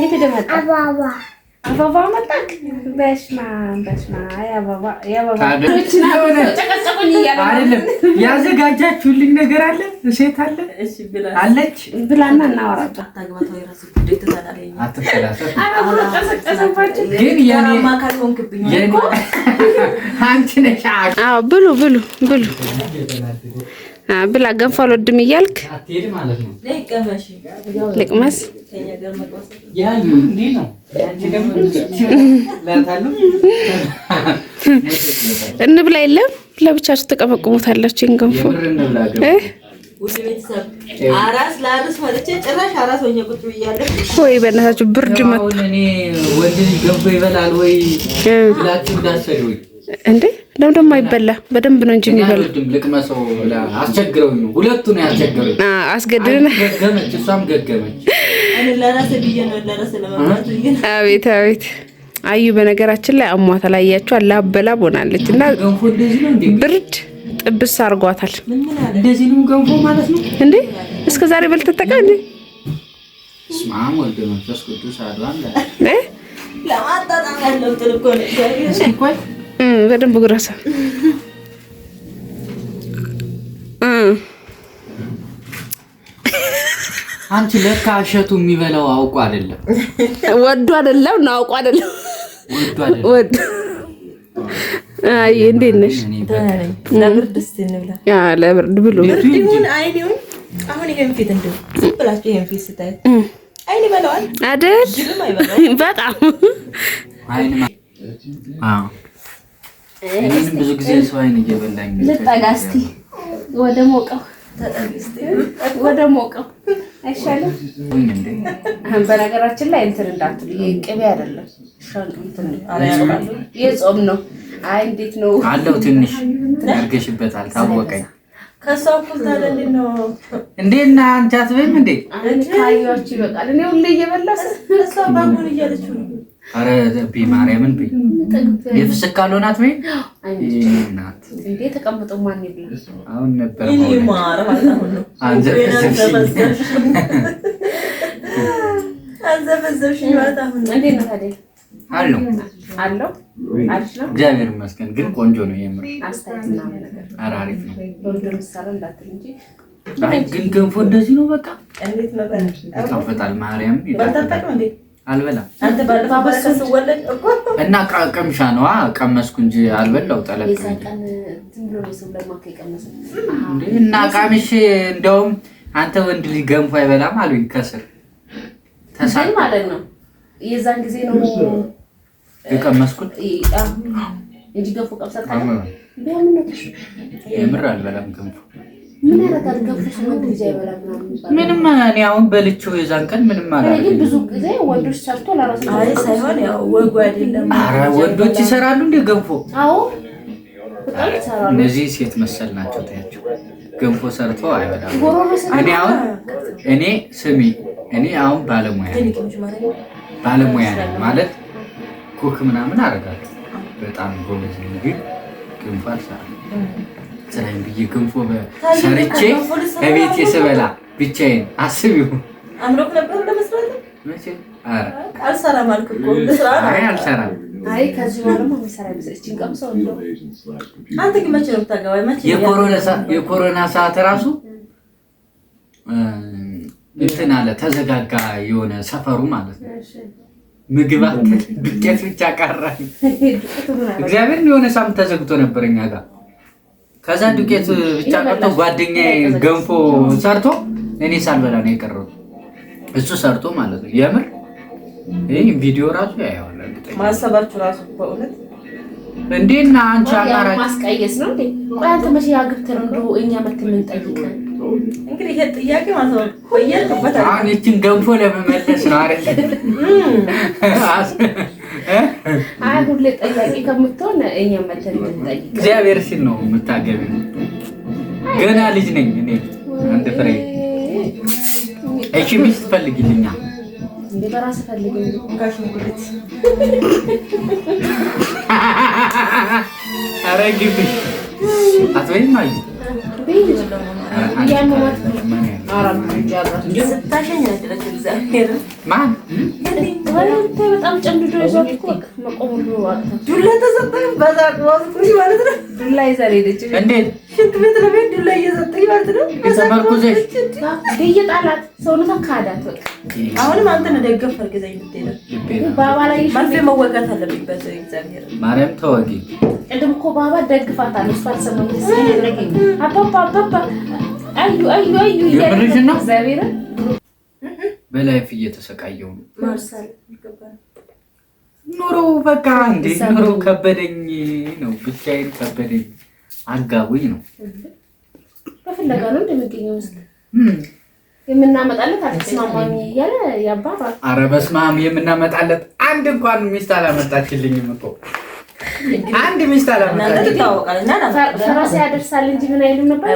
የት ደመጣ አባባ መጣክ በስማ ያዘጋጃችሁልኝ ነገር አለ ሴት አለ አለች ብላና እናወራለን። ብሉ ብላ ገንፎ አልወድም እያልክ ልቅመስ እንብላ የለም ለብቻችሁ ተቀመቁሙታላችሁ ገንፎ ወይ በእናታችሁ ብርድ መጣ እንዴ ለምን አይበላ በደንብ ነው እንጂ የሚበላ ልቅመሰው አስቸግረውኝ ነው ሁለቱን ያስቸግረውኝ አስገድደና ገገመች እሷም ገገመች እኔ ለራሴ ብዬ ነው ለራሴ ለማለት ነው አቤት አዩ በነገራችን ላይ አሟታ ላይ ያያችሁ አላበላ ሆናለች እና ገንፎ እንደዚህ ነው እንዴ ብርድ ጥብስ አርጓታል እንደዚህ ነው ገንፎ ማለት ነው እንዴ እስከ ዛሬ በልተጠቃ እንዴ ስማም ወልደ መንፈስ ቅዱስ አሏን ለማጣጣም ያለው ጥልቆ ነው ሲቆይ በደንብ ጉራሳ አንቺ ለካ እሸቱ የሚበላው አውቆ አይደለም ወዱ አይደለም ነው አውቆ አይደለም ወዱ አይ እንዴት ነሽ ለብርድ እንብላ ያ ለብርድ ብሉ ብርዱን አይኔው አሁን ይሄን ፊት እንደው ብላችሁ ይሄን ፊት ስታይ አይኔ በለዋል አይደል በጣም አይኔ እኔም ብዙ ጊዜ ሰው አይን እየበላኝ ልጠጋስቲ ወደ ሞቀው አይሻልም በነገራችን ላይ እንትን እንዳትሉ ይሄ ቅቤ አይደለም እንትን የጾም ነው አይ እንዴት ነው አለው ትንሽ ያርገሽበታል ታወቀኝ ከሰው ኩልታለ ነው እንዴና አንቺ አትበይም እንዴ ካዩአችሁ ይበቃል እኔ ሁሌ እየበላስ እሷ ባቡን እያለች ነው አረ ደቢ ማርያምን በይ የፍስክ ካልሆናት በይ እናት እንዴ ተቀምጠው ማን ይብላ አሁን ነበር ይሄ ማር ማለት ነው አንዘፈዘፍሽ ማለት አሁን እንዴ ነው ታዲያ አለው አልሽው እግዚአብሔር ይመስገን ግን ቆንጆ ነው የምር አስተያየትና ነገር አሪፍ ነው ወንድም ሰራ እንዳትል እንጂ አይ ግን ገንፎ እንደዚህ ነው በቃ እንዴት ነበር ታፈጣል ማርያም በተጠቅም እንዴ አልበላም አንተ ባለፋባስ ወለድ እኮ እና ቀምሻ ነው ቀመስኩ እንጂ አልበላው ጠለቅ ይሳቀን ዝም ብሎ ነው ለማከ ይቀመሰ እና ቀምሽ እንደውም አንተ ወንድ ልጅ ገንፎ አይበላም አሉኝ ከስር ተሳል ማለት ነው የዛን ጊዜ ነው የቀመስኩት እንጂ ገንፎ ቀምሰታ ቢያምን ነው የምር አልበላም ገንፎ ምን ያረጋል ገንፎ ወንድ ልጅ አይበላም ምንም እኔ አሁን በልቼው የዛን ቀን ምንም አላረገ ግን ብዙ ጊዜ ወንዶች ሰርቶ ለራሱ አይ ሳይሆን ያው ወጉ አይደለም አረ ወንዶች ይሰራሉ እንደ ገንፎ አዎ በጣም ይሰራሉ እነዚህ ሴት መሰል ናቸው ታያቸው ገንፎ ሰርተው አይበላም እኔ ስሚ እኔ አሁን ባለሙያ ነኝ ማለት ኩክ ምናምን አደርጋለሁ በጣም ጎበዝ ነኝ ግን ገንፎ አልሰራም ሰራኝ ብዬ ገንፎ በሰርቼ ከቤት የሰበላ ብቻዬን አስቢው አምሮክ ነበር ለመስራት መቼ አልሰራም አልኩ አልሰራም አይ ከዚህ በኋላ መሰራ ይችላል ቀምሰው ነው አንተ ግን መቼ ነው የምታገባው መቼ የኮሮና ሰዓት ራሱ እንትን አለ ተዘጋጋ የሆነ ሰፈሩ ማለት ነው ምግብ ዱቄት ብቻ ቀራኝ እግዚአብሔር የሆነ ሳምንት ተዘግቶ ነበርኛ ጋር ከዛ ዱቄት ብቻ ቀርቶ ጓደኛዬ ገንፎ ሰርቶ እኔ ሳልበላ ነው የቀረው እሱ ሰርቶ ማለት ነው የምር ይሄ ቪዲዮ ራሱ ያያዋል ማሰባችሁ ራሱ በእውነት እንዴና አንቺ አማራጭ ማስቀየስ ነው እንዴ ቆይ አንተ መቼ ያግብተን እንደው እኛ መተምን ጠይቀን እንግዲህ ይሄ ጥያቄ ማለት ነው ቆየልኩበት አሁን እቺን ገንፎ ለመመለስ ነው አይደል አይ ሁሌ ጠያቂ ከምትሆን እኛ መተን ጠይቅ እግዚአብሔር ሲል ነው የምታገቢ ገና ልጅ ነኝ እኔ አንድ ፍሬ እሺ ሚስት ፈልጊልኛ እንዴ በራስ ፈልጊልኝ ጋሽ ሙሉት አረግብ አትወይም አይ ያመማት አራም ጃራ ስታሸኝ አድረግ እግዚአብሔር ማን በጣም ጨምዶ ይዟት እኮ መቆም ሁሉ አቅቷት ዱላ ተሰጠኝ በዛ ቆስኩኝ ማለት ነው። ዱላ ይዛ ሄደች። እንዴት ሽንት ቤት ለቤት ዱላ እየሰጠኝ ማለት ነው። ተመርኩዘሽ እየጣላት ሰውነቷ ካዳት። በቃ አሁንም አንተ ነው ደገፍ አድርገኝ የምትሄደው። ባባ ላይ ማርፌ መወጋት አለብኝ በእግዚአብሔር ማርያም ተወጊ። ቅድም እኮ ባባ ደግፋታለች። ባልሰማኝ ስለነገኝ አባባ አዩ የምርሽ ነው? እግዚአብሔር በላይፍ እየተሰቃየው ነው ማርሳል ኑሮ። በቃ እንዴ ኑሮ ከበደኝ ነው፣ ብቻዬን ከበደኝ፣ አጋቡኝ ነው። በፍለጋ ነው እንደሚገኘው ውስጥ የምናመጣለት አልተስማማኝ እያለ ያባባል። ኧረ በስመ አብ የምናመጣለት አንድ እንኳን ሚስት አላመጣችልኝም እኮ አንድ ሚስት አላመጣችልኝም። ፈረስ ያደርሳል እንጂ ምን አይልም ነበር።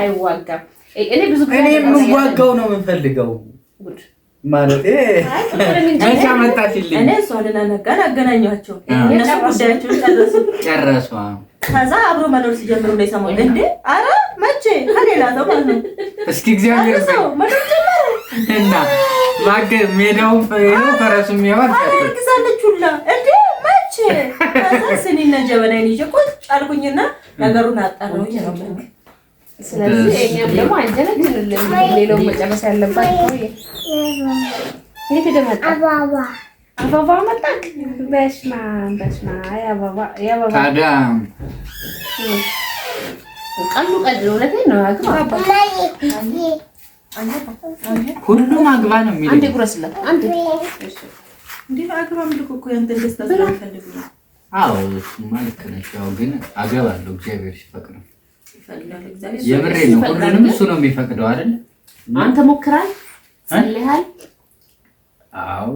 አይዋጋም። እኔ ብዙ እኔ የምዋጋው ነው የምፈልገው ማለት መቼ አመጣችልኝ? እኔ ሷልና ነጋን አገናኛቸው እነሱ ጉዳያቸውን ጨረሱ። ከዛ አብሮ መኖር ሲጀምሩ ነው የሰማሁት። እንዴ አረ መቼ ከሌላ ሰው ማለት ነው። እስኪ እግዚአብሔር ሰው መኖር ጀመረ እና ማገ ሜዳው ፈረሱም ይዋል አርግዛለች ሁላ እንዴ መቼ ከዛ ስኒና ጀበናዬን ይዤ ቁጭ አልኩኝና ነገሩን አጣራሁኝ ነው። ስለዚህ እኛም ደግሞ አንጀነጅንልን ሌላው መጨረስ ያለባቸው የት ደመጣ አባባ መጣ። በስማ ያባባ ታዲያ ቀሉ ቀድ እውነቴን ነው። አግባ ሁሉም አግባ ነው የሚለው። አንዴ ጉረስለት አንዴ እንዴ አግባ ምልኩ እኮ ያንተ ደስታ ስለፈልግ ነው። አዎ ማለት ነሽ። ያው ግን አገባለሁ እግዚአብሔር ሲፈቅድ ነው። የምሬ ነው። ሁሉንም እሱ ነው የሚፈቅደው አይደል? አንተ ሞክራል ጸልያል? አዎ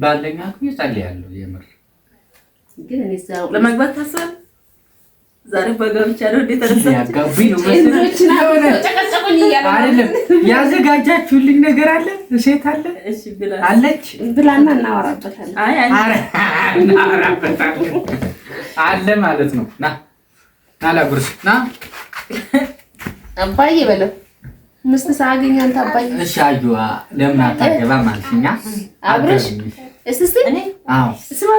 ባለኛ እኮ ጸልያለሁ። የምር ግን እኔ እዛው ለማግባት ታስባለህ? ዛሬ በጋብቻ ነው እንዴ ተረሳች? ያጋቡኝ ነው መሰለኝ። ጨቀጨቁኝ እያለ አይደለም ያዘጋጃችሁልኝ ነገር አለ? ሴት አለ? እሺ ብላ አለች ብላና እናወራበታለን። አይ እናወራበታለን አለ ማለት ነው። ና ላጉርስ ና አባዬ በለው ምስት ሳገኝ አንተ አባዬ። እሺ አዩዋ ለምን አታገባ ማለትኛ አብረሽ እስቲ እኔ አዎ ስማ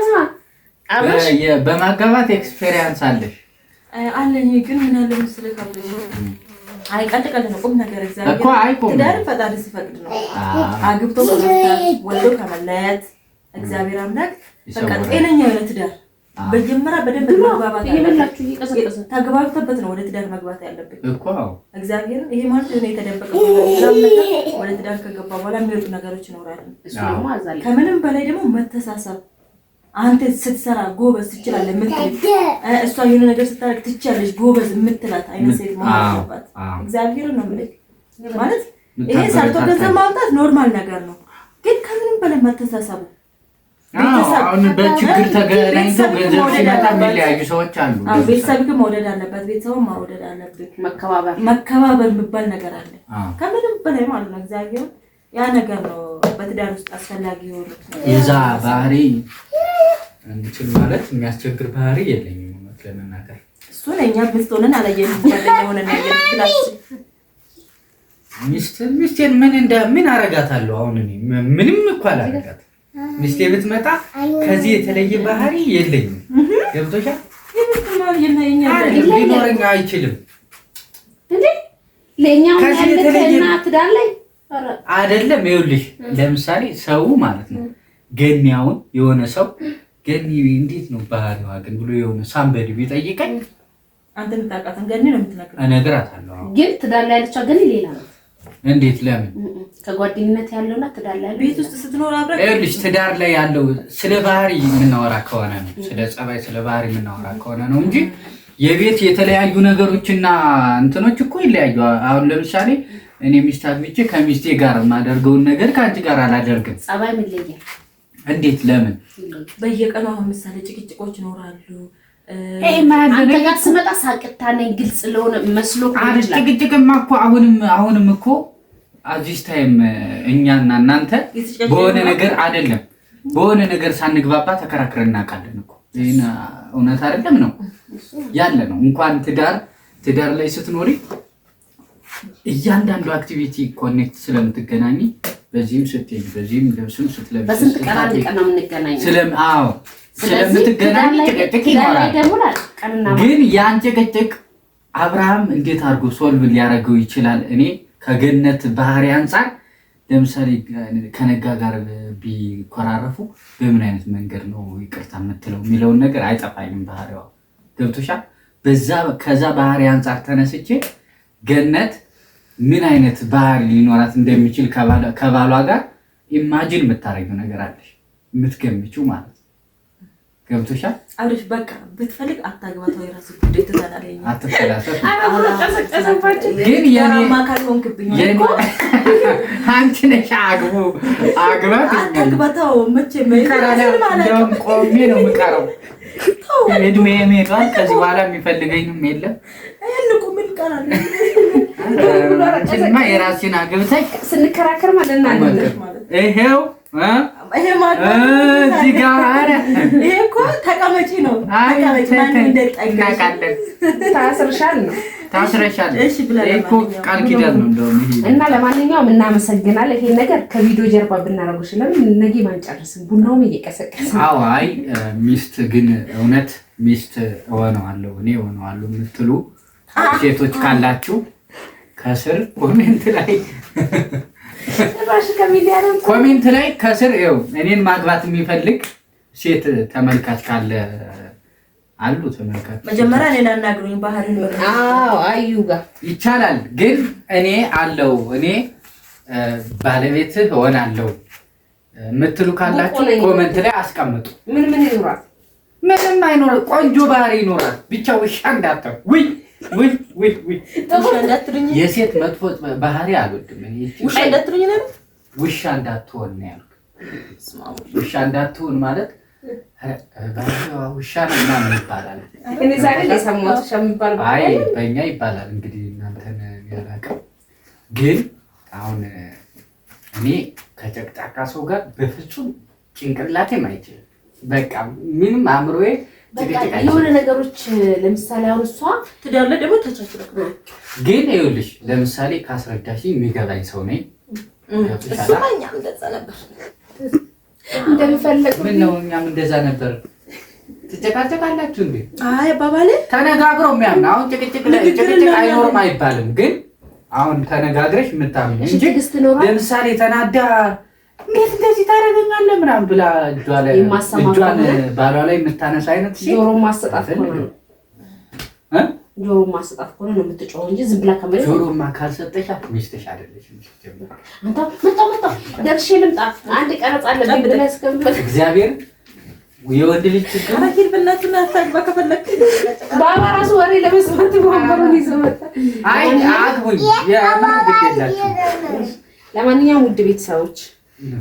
አብረሽ በማጋባት ኤክስፒሪየንስ አለሽ? አለኝ ግን ምን አለ መሰለህ ካብለ አይ ቀልድ ነው ቁም ነገር እግዚአብሔር እኮ አይቆም ትዳር ፈጣሪ ሲፈቅድ ነው። አግብቶ ከመፍታት ወልዶ ከመለያት እግዚአብሔር አምላክ በቃ ጤነኛ የሆነ ትዳር በጀመራ በደንብ መግባባት ይሄላችሁ ይቀሰቀሰ ተግባብተበት ነው ወደ ትዳር መግባት ያለብን እኮ። አዎ እግዚአብሔር ይሄ ማለት ነው የተደበቀ ወደ ትዳር ከገባ በኋላ የሚወጡ ነገሮች ይኖራሉ። እሱ ደግሞ አዛለ ከምንም በላይ ደግሞ መተሳሰብ። አንተ ስትሰራ ጎበዝ ትችላለህ የምትል እሷ የሆነ ነገር ስታደርግ ትችላለሽ ጎበዝ የምትላት አይነት ሴት መሆን አለባት። እግዚአብሔር ነው የምልህ ማለት ይሄ ሰርቶ ገንዘብ ማምጣት ኖርማል ነገር ነው፣ ግን ከምንም በላይ መተሳሰብ። አሁን በችግር ተገናኝተው ገንዘብ ሲመጣ የሚለያዩ ሰዎች አሉ። ቤተሰብ ግን መውደድ አለበት፣ ቤተሰብ መውደድ አለበት፣ መከባበር የሚባል ነገር አለ ከምንም በላይ ማለት ነው። እግዚአብሔር ያ ነገር ነው በትዳር ውስጥ አስፈላጊ የሆነ የዛ ባህሪ እንትን ማለት የሚያስቸግር ባህሪ የለኝም ማለት ለመናገር። እሱን እኛ ሚስት ሆነን አላየንም ጓደኛ ሆነን ያየን ብላሽ ሚስቴን ምን አረጋታለሁ? አሁን እኔ ምንም እኮ አላረጋት። ሚስቴ ብትመጣ ከዚህ የተለየ ባህሪ የለኝም። ገብቶሻል? ሊኖረኝ አይችልም። ለኛው ያለከና ትዳር ላይ አይደለም። ይኸውልሽ ለምሳሌ ሰው ማለት ነው ገኒያውን የሆነ ሰው ገኒ እንዴት ነው ባህሪዋ ግን ብሎ የሆነ ሳምበዲ ቢጠይቀኝ አንተ የምታውቃትን ገኒ ነው የምትነግረው። እነግራታለሁ። ግን ትዳር ላይ ያለችው ገኒ ሌላ ነው። እንዴት? ለምን? ከጓደኝነት ያለውና ትዳር ላይ ቤት ውስጥ ስትኖር አብረን ይኸውልሽ ትዳር ላይ ያለው ስለ ባህሪ የምናወራ ከሆነ ነው፣ ስለ ጸባይ ስለ ባህሪ የምናወራ ከሆነ ነው እንጂ የቤት የተለያዩ ነገሮችና እንትኖች እኮ ይለያዩ። አሁን ለምሳሌ እኔ ሚስት አግብቼ ከሚስቴ ጋር የማደርገውን ነገር ከአንቺ ጋር አላደርግም። ጸባይ ምን ይለያል? እንዴት? ለምን? በየቀኑ አሁን ምሳሌ ጭቅጭቆች ይኖራሉ። አንተ ጋር ስመጣ ሳቅታ ነኝ ግልጽ ለሆነ መስሎ ጭቅጭቅማ እኮ አሁንም እኮ አዚስ ታይም እኛና እናንተ በሆነ ነገር አይደለም በሆነ ነገር ሳንግባባ ተከራክረን እናውቃለን እኮ። ይሄን እውነት አይደለም ነው ያለ ነው። እንኳን ትዳር ላይ ስትኖሪ እያንዳንዱ አክቲቪቲ ኮኔክት ስለምትገናኝ በዚህም ስትሄጂ በዚህም ልብስም ስትለብሺ በስንት ቀን አንድ ቀን ነው የምንገናኘው። ስለምትገናኝ ጭቅጭቅ ይኖራል። ግን ያን ጭቅጭቅ አብርሃም እንዴት አድርጎ ሶልቭ ሊያደርገው ይችላል? እኔ ከገነት ባህሪ አንጻር ለምሳሌ ከነጋ ጋር ቢኮራረፉ በምን አይነት መንገድ ነው ይቅርታ የምትለው የሚለውን ነገር አይጠፋኝም። ባህሪዋ ገብቶሻል? ከዛ ባህሪ አንጻር ተነስቼ ገነት ምን አይነት ባህሪ ሊኖራት እንደሚችል ከባሏ ጋር ኢማጂን የምታደርጊው ነገር አለሽ፣ የምትገምቺው ማለት ነው። ገብቶሻል? አብረሽ በቃ ብትፈልግ አታግባታው፣ የራስ ጉዳይ ትተናለኝ። አትፈላሰፍ። ግን የማካል ሆንክብኝ አንቺ ነሽ አግባት አታግባታው። መቼ እንደውም ቆሜ ነው የምቀረው። እድሜ ሄዷል። ከዚህ በኋላ የሚፈልገኝም የለም። ምን ቀራለ? አንቺማ የራስሽን አግብተሽ ስንከራከር ማለት ነው። ይሄው ይሄ እዚህ ጋር ይሄ እኮ ተቀመጪ ነው። ተቀመጪ ማን እንደጠይቃለሽ ታስርሻል ነው ታስረሻል። እሺ ብለህ እኮ ቃል ኪዳን ነው እንደውም ይሄ። እና ለማንኛውም እናመሰግናለን። ይሄን ነገር ከቪዲዮ ጀርባ ብናረጋው ስለምን ነገ ማንጨርስም፣ ቡናውም እየቀሰቀሰ። አዎ አይ ሚስት ግን እውነት ሚስት እሆነዋለሁ እኔ እሆነዋለሁ የምትሉ ሴቶች ካላችሁ ከስር ኮሜንት ላይ ከስር ይኸው እኔን ማግባት የሚፈልግ ሴት ተመልካች ካለ አሉ። ተመልካች መጀመሪያ እኔን አናግሩኝ። ባህሪ ነው። አዎ አዩ ጋር ይቻላል። ግን እኔ አለው እኔ ባለቤትህ እሆናለሁ የምትሉ ካላችሁ ኮሜንት ላይ አስቀምጡ። ምን ይኖራል? ምንም አይኖር። ቆንጆ ባህሪ ይኖራል። ብቻ ውሻ እንዳትሆን። ውይ የሴት መጥፎ ባህሪ አልወድም። ውሻ እንዳትሉኝ ነው። ውሻ እንዳትሆን ነው ያልኩት። ውሻ እንዳትሆን ማለት ባህሪዋ ውሻ ነው ምናምን ይባላል። እኔ ዛሬ ለሰማሁት ውሻ የሚባል አይ በእኛ ይባላል። እንግዲህ እናንተን ያላቀው ግን አሁን እኔ ከጨቅጫቃ ሰው ጋር በፍጹም ጭንቅላቴም አይችልም። በቃ ምንም አእምሮዬ የሆነ ነገሮች ለምሳሌ አሁን እሷ ትዳር ላይ ደግሞ ተቻችለክ ነው። ግን ይኸውልሽ ለምሳሌ ካስረዳሽኝ የሚገባኝ ሰው ነኝ። እሱማኛ እንደዛ ነበር እንደምፈልግ ምን ነው እኛም እንደዛ ነበር። ትጨቃጨቃላችሁ እንዴ? አይ አባባሌ ተነጋግረው የሚያምን አሁን ጭቅጭቅ አይኖርም አይባልም። ግን አሁን ተነጋግረሽ የምታምን እንጂ ለምሳሌ ተናዳ እንዴት እንደዚህ ታደርገኛለህ ምናምን ብላ እጇን ባሏ ላይ የምታነሳ አይነት ጆሮ ማሰጣት ከሆነ ነው የምትጮኸው እንጂ ዝም ብላ ከመሬት ጆሮማ ካልሰጠሻት ሚስትሽ አይደለሽም። አንተ መጣ ደርሼ ልምጣ አንድ ቀረጽ አለብኝ ብለህ እስከምትመጣ እግዚአብሔር የወንድ ልጅ ችግር አኪል በእናትህ አታግባ ከፈለክ ባባ ራሱ ወሬ ለመስማት ወንበሩን ይዞ መጣ። አይ አግቡኝ የማን ግዴላችሁ። ለማንኛውም ውድ ቤተሰቦች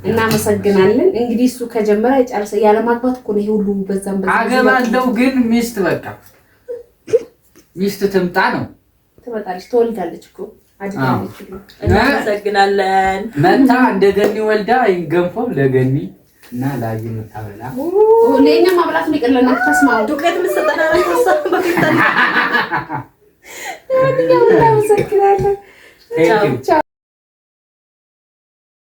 እናመሰግናለን። እንግዲህ እሱ ከጀመረ ጨርሰ ያለ ማግባት እኮ ነው ይሄ ሁሉ በዛም አገባለሁ። ግን ሚስት በቃ ሚስት ትምጣ ነው። ትመጣለች፣ ትወልዳለች እኮ አድጋለች። እናመሰግናለን። መታ እንደገኒ ወልዳ ይገንፎም ለገኒ እና ላዩ መታበላ ለኛ ማብላት ነው ይቀርለና ተስማው ዱቄት መስጠና ተሰብ በፊት እናመሰግናለን። ቻው ቻው።